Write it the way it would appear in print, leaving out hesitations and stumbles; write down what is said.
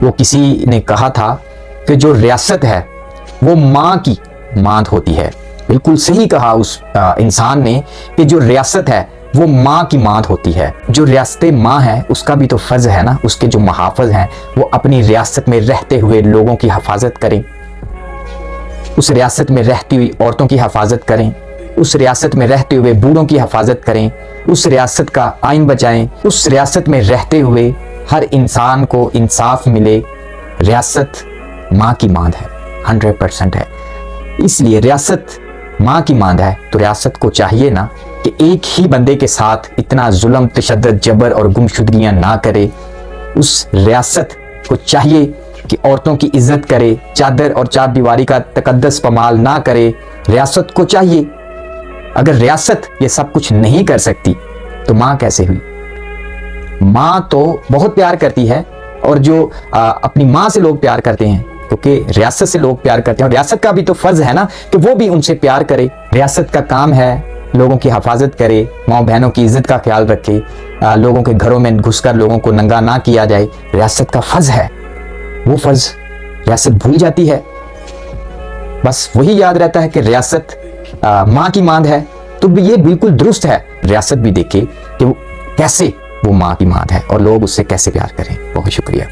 वो किसी ने कहा था कि जो रियासत है वो माँ की मांद होती है। बिल्कुल सही कहा उस इंसान ने कि जो रियासत है वो माँ की मांद होती है। जो रियासत माँ है उसका भी तो फर्ज है ना, उसके जो मुहाफ़िज़ हैं वो अपनी रियासत में रहते हुए लोगों की हिफाजत करें, उस रियासत में रहती हुई औरतों की हिफाजत करें, उस रियासत में रहते हुए बूढ़ों की हिफाजत करें, उस रियासत का आइन बचाएं, उस रियासत में रहते हुए हर इंसान को इंसाफ मिले। रियासत माँ की मांद है, 100% है। इसलिए रियासत माँ की मांद है तो रियासत को चाहिए ना कि एक ही बंदे के साथ इतना जुल्म, तशद्दुद, जबर और गुमशुदगियाँ ना करे। उस रियासत को चाहिए कि औरतों की इज्जत करे, चादर और चार दीवारी का तकद्दस पमाल ना करे। रियासत को चाहिए, अगर रियासत ये सब कुछ नहीं कर सकती तो माँ कैसे हुई? माँ तो बहुत प्यार करती है, और जो अपनी माँ से लोग प्यार करते हैं क्योंकि रियासत से लोग प्यार करते हैं, और रियासत का भी तो फर्ज है ना कि वो भी उनसे प्यार करे। रियासत का काम है लोगों की हिफाजत करे, माँ बहनों की इज्जत का ख्याल रखे, लोगों के घरों में घुसकर लोगों को नंगा ना किया जाए। रियासत का फर्ज है, वो फर्ज रियासत भूल जाती है। बस वही याद रहता है कि रियासत माँ की मांद है। तो ये बिल्कुल दुरुस्त है, रियासत भी देखे कि वो कैसे वो माँ की मांद है और लोग उससे कैसे प्यार करें। बहुत शुक्रिया।